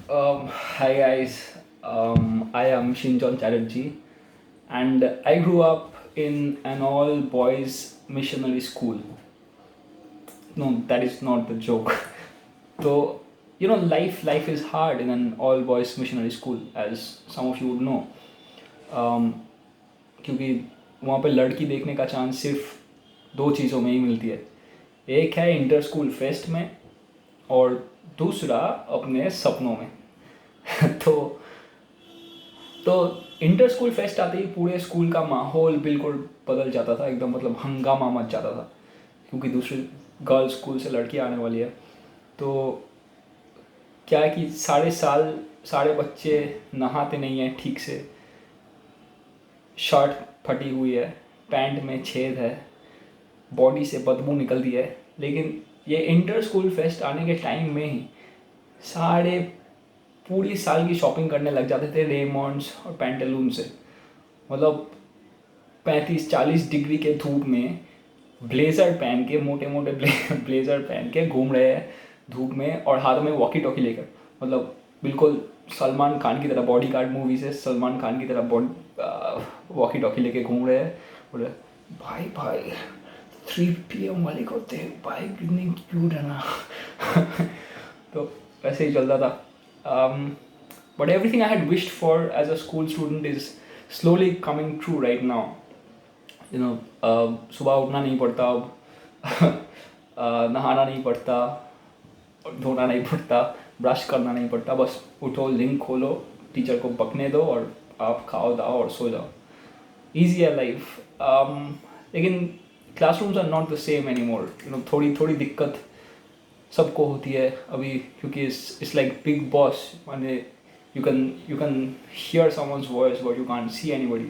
Hi guys, I am Shinjon Chatterjee, and I grew up in an all boys missionary school. No, that is not the joke. So, life is hard in an all boys missionary school, as some of you would know. um, क्योंकि वहाँ पे लड़की देखने का chance सिर्फ दो चीज़ों में ही मिलती है। एक है इंटर स्कूल फेस्ट में, और दूसरा अपने सपनों में। तो तो इंटर स्कूल फेस्ट आते ही पूरे स्कूल का माहौल बिल्कुल बदल जाता था, एकदम मतलब हंगामा मच जाता था, क्योंकि दूसरे गर्ल्स स्कूल से लड़की आने वाली है। तो क्या है कि सारे बच्चे नहाते नहीं हैं ठीक से, शर्ट फटी हुई है, पैंट में छेद है, बॉडी से बदबू निकलती है। लेकिन ये इंटर स्कूल फेस्ट आने के टाइम में ही सारे पूरी साल की शॉपिंग करने लग जाते थे रेमॉन्ड्स और पैंटलून से। मतलब 35-40 डिग्री के धूप में ब्लेज़र पहन के, मोटे मोटे ब्लेज़र पहन के घूम रहे हैं धूप में, और हाथों में वॉकी टॉकी लेकर। मतलब बिल्कुल सलमान खान की तरह, बॉडी गार्ड मूवी से सलमान खान की तरह वॉकी टॉकी लेके घूम रहे हैं। बोले भाई भाई 3 PM वाले को देख भाई, कितनी क्यूट है ना। तो वैसे ही चलता था। But everything I had wished for as a school student is slowly coming true right now. सुबह उठना नहीं पड़ता अब। नहाना नहीं पड़ता, धोना नहीं पड़ता, ब्रश करना नहीं पड़ता। बस उठो, लिंक खोलो, टीचर को बकने दो और आप खाओ दाओ और सो जाओ। ईजी है लाइफ। लेकिन classrooms are not the same any more. थोड़ी थोड़ी दिक्कत सबको होती है अभी, क्योंकि इट्स लाइक बिग बॉस, माने you can hear someone's voice but you can't see anybody.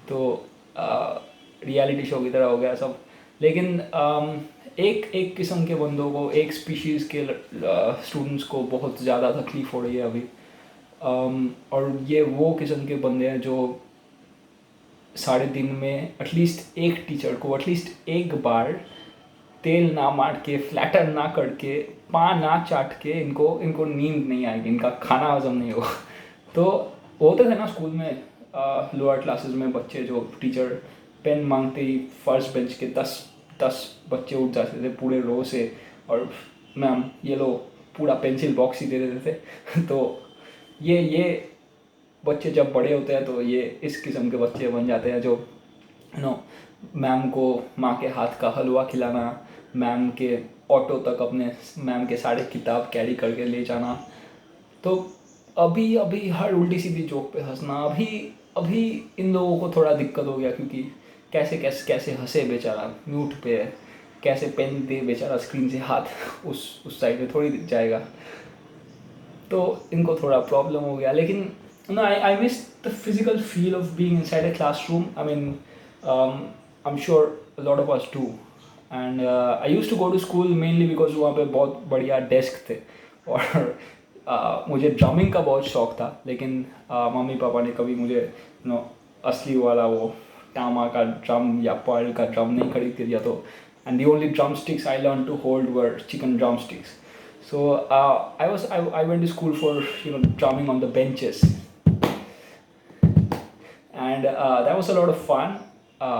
तो रियलिटी शो की तरह हो गया सब। लेकिन एक एक किस्म के बंदों को, एक स्पीशीज़ के स्टूडेंट्स को बहुत ज़्यादा तकलीफ़ हो रही है अभी। और ये वो किस्म के बंदे हैं जो सारे दिन में एटलीस्ट एक टीचर को एटलीस्ट एक बार तेल ना मार के, फ्लैटर ना करके, पाँ ना चाट के इनको नींद नहीं आएगी, इनका खाना हजम नहीं होगा। तो होते थे ना स्कूल में लोअर क्लासेस में बच्चे जो टीचर पेन मांगते ही फर्स्ट बेंच के 10 बच्चे उठ जाते थे पूरे रो से, और मैम ये लो, पूरा पेंसिल बॉक्स ही दे देते थे। तो ये बच्चे जब बड़े होते हैं तो ये इस किस्म के बच्चे बन जाते हैं, जो नो मैम को माँ के हाथ का हलवा खिलाना, मैम के ऑटो तक अपने मैम के सारे किताब कैरी करके ले जाना। तो अभी अभी हर उल्टी सीधी जोक पे हंसना। अभी अभी इन लोगों को थोड़ा दिक्कत हो गया, क्योंकि कैसे कैसे कैसे हंसे बेचारा म्यूट पे है, कैसे पेन दे बेचारा स्क्रीन से हाथ उस साइड में थोड़ी दिख जाएगा। तो इनको थोड़ा प्रॉब्लम हो गया। लेकिन no, I miss the physical feel of being inside a classroom. I mean, I'm sure a lot of us do. And I used to go to school mainly because वहाँ पे बहुत बढ़िया डेस्क थे, और मुझे ड्रमिंग का बहुत शौक था। लेकिन मम्मी पापा ने कभी मुझे असली वाला वो टामा का ड्रम या पर्ल का ड्रम नहीं खरीद के दिया। तो and the only drumsticks I learn to hold were chicken drumsticks. So I went to school for drumming on the benches, and that was a lot of fun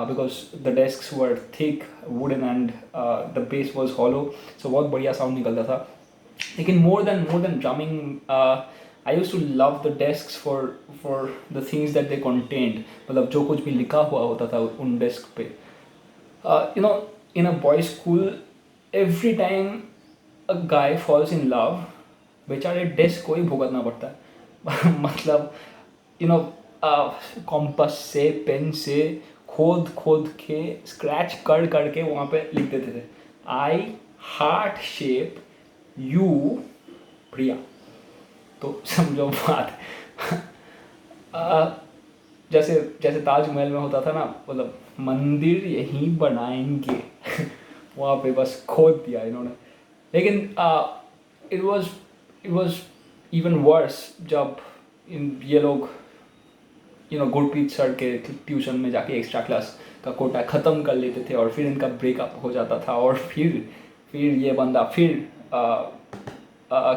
because the desks were thick, wooden, and the bass was hollow. So बहुत बढ़िया sound निकलता था. लेकिन more than drumming, I used to love the desks for the things that they contained. मतलब जो कुछ भी लिखा हुआ होता था उन डेस्क पे. In a boys' school, every time a guy falls in love, बेचारे डेस्क को ही भुगतना पड़ता है। मतलब कॉम्पस से, पेन से खोद खोद के, स्क्रैच कर करके वहाँ पे लिख देते थे, आई हार्ट शेप यू प्रिया। तो समझो बात। जैसे जैसे ताजमहल में होता था ना, मतलब मंदिर यहीं बनाएंगे। वहाँ पे बस खोद दिया इन्होंने। लेकिन इट वाज इवन वर्स जब ये लोग गुरप्रीत सर के ट्यूशन में जाके एक्स्ट्रा क्लास का कोटा ख़त्म कर लेते थे, और फिर इनका ब्रेकअप हो जाता था, और फिर ये बंदा फिर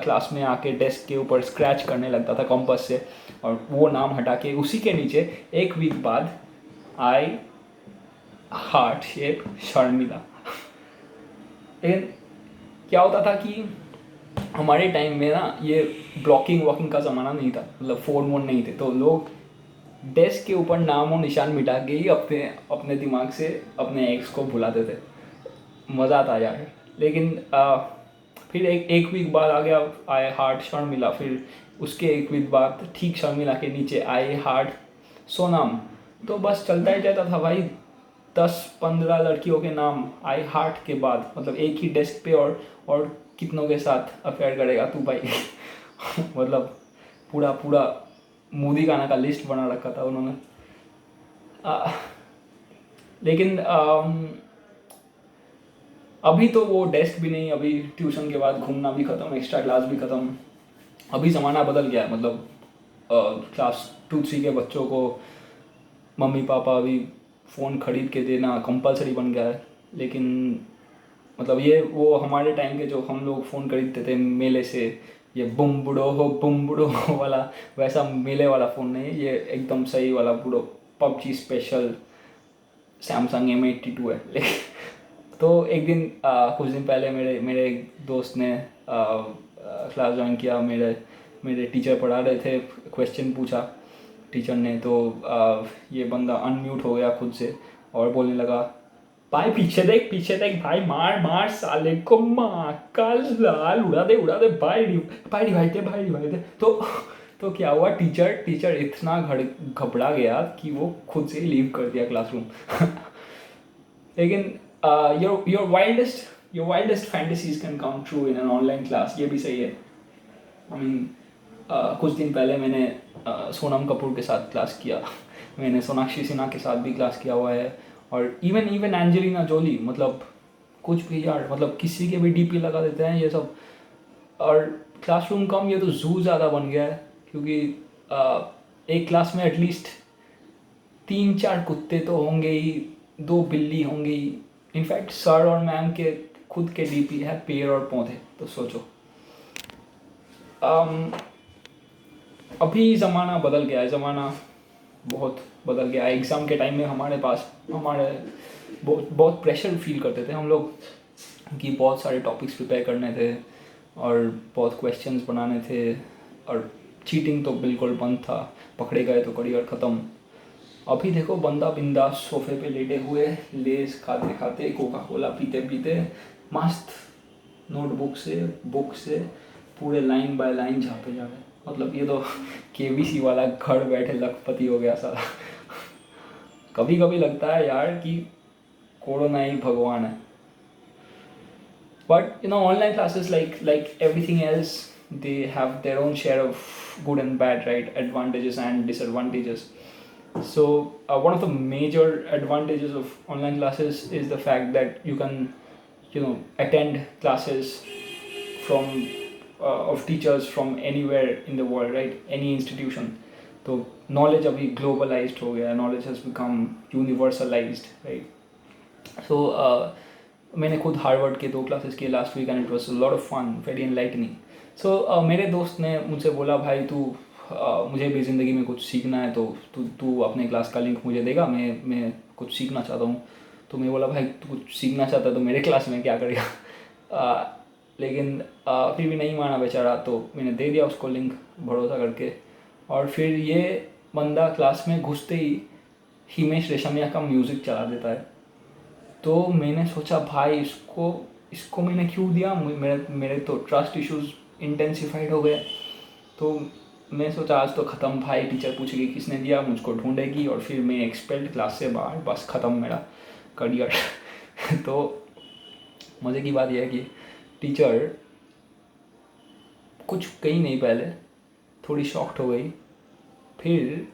क्लास में आके डेस्क के ऊपर स्क्रैच करने लगता था कंपास से, और वो नाम हटा के उसी के नीचे एक वीक बाद आई हार्ट शेप शर्मिला। लेकिन क्या होता था कि हमारे टाइम में ना ये ब्लॉकिंग वॉकिंग का ज़माना नहीं था, मतलब फ़ोन वोन नहीं थे, तो लोग डेस्क के ऊपर नाम और निशान मिटा के ही अपने अपने दिमाग से अपने एक्स को भुलाते थे। मज़ा आता यार। लेकिन फिर एक वीक बाद आ गया आई हार्ट शर्मिला, फिर उसके एक वीक बाद ठीक शर्मिला के नीचे आई हार्ट सोनम। तो बस चलता ही जाता था भाई, 10-15 लड़कियों के नाम आई हार्ट के बाद, मतलब एक ही डेस्क पे, और कितनों के साथ अफेयर करेगा तू भाई। मतलब पूरा पूरा मोदी गाना का लिस्ट बना रखा था उन्होंने। लेकिन अभी तो वो डेस्क भी नहीं, अभी ट्यूशन के बाद घूमना भी ख़त्म, एक्स्ट्रा क्लास भी ख़त्म। अभी ज़माना बदल गया है, मतलब क्लास 2-3 के बच्चों को मम्मी पापा अभी फ़ोन ख़रीद के देना कंपलसरी बन गया है। लेकिन मतलब ये वो हमारे टाइम के जो हम लोग फ़ोन खरीदते थे मेले से, ये बुम बुड़ो हो वाला, वैसा मेले वाला फ़ोन नहीं है, ये एकदम सही वाला बुड़ो पबजी स्पेशल सैमसंग M82 है। लेकिन तो एक दिन कुछ दिन पहले मेरे एक दोस्त ने क्लास ज्वाइन किया, मेरे टीचर पढ़ा रहे थे, क्वेश्चन पूछा टीचर ने, तो ये बंदा अनम्यूट हो गया खुद से और बोलने लगा, भाई पीछे देख भाई, मार मार साले को, माँ का लाल उड़ा दे भाई भाई दे। तो क्या हुआ, टीचर इतना घबरा गया कि वो खुद से ही लीव कर दिया क्लासरूम। लेकिन your wildest fantasies can come true in an online class, ये भी सही है। आई मीन कुछ दिन पहले मैंने सोनम कपूर के साथ क्लास किया, मैंने सोनाक्षी सिन्हा के साथ भी क्लास किया हुआ है, और इवन एंजेलिना जोली, मतलब कुछ भी यार, मतलब किसी के भी डीपी लगा देते हैं ये सब। और क्लासरूम कम, ये तो जू ज़्यादा बन गया है, क्योंकि एक क्लास में एटलीस्ट 3-4 कुत्ते तो होंगे ही, 2 बिल्ली होंगी। इनफैक्ट सर और मैम के खुद के डीपी है पेड़ और पौधे, तो सोचो। अभी ज़माना बदल गया है, ज़माना बहुत बदल गया है। एग्ज़ाम के टाइम में हमारे बहुत प्रेशर फील करते थे हम लोग, कि बहुत सारे टॉपिक्स प्रिपेयर करने थे और बहुत क्वेश्चंस बनाने थे, और चीटिंग तो बिल्कुल बंद था, पकड़े गए तो करियर ख़त्म। अभी देखो बंदा बिंदास सोफे पे लेटे हुए, लेस खाते खाते, कोका कोला पीते पीते, मस्त नोटबुक से बुक से पूरे लाइन बाय लाइन झापे जा रहे। मतलब ये तो KBC वाला घर बैठे लखपति हो गया सारा। कभी कभी लगता है यार कि कोरोना ही भगवान है। But online classes, like everything else, they have their own share of good and bad, right? Advantages and disadvantages. So one of the major advantages of online classes is the fact that you can, attend classes from of teachers from anywhere in the world, right? Any institution. So knowledge अभी globalized हो गया, knowledge has become universalized, right? So मैंने खुद Harvard के 2 classes किए last week, and it was a lot of fun, very enlightening. So मेरे दोस्त ने मुझसे बोला, भाई तू मुझे भी ज़िंदगी में कुछ सीखना है, तो तू अपने क्लास का लिंक मुझे देगा, मैं कुछ सीखना चाहता हूँ। तो मैं बोला, भाई तू कुछ सीखना चाहता है तो मेरे क्लास में क्या करेगा। लेकिन फिर भी नहीं माना बेचारा, तो मैंने दे दिया उसको लिंक भरोसा करके। और फिर ये बंदा क्लास में घुसते ही हिमेश रेशमिया का म्यूज़िक चला देता है। तो मैंने सोचा, भाई इसको मैंने क्यों दिया, मेरे तो ट्रस्ट इश्यूज़ इंटेंसिफाइड हो गए। तो मैं सोचा आज तो ख़त्म भाई, टीचर पूछेगी किसने दिया, मुझको ढूंढेगी, और फिर मैं एक्सपेल्ड क्लास से बाहर, बस ख़त्म मेरा करियर। तो मज़े की बात यह है कि टीचर कुछ कही नहीं, पहले थोड़ी शॉक्ड हो गई, फिर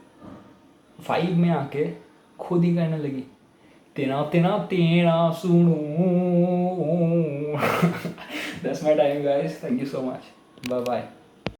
5 में आके खुद ही कहने लगी, तेरा तेरा तेरा सुनू। That's my time, guys. Thank you so much. Bye bye.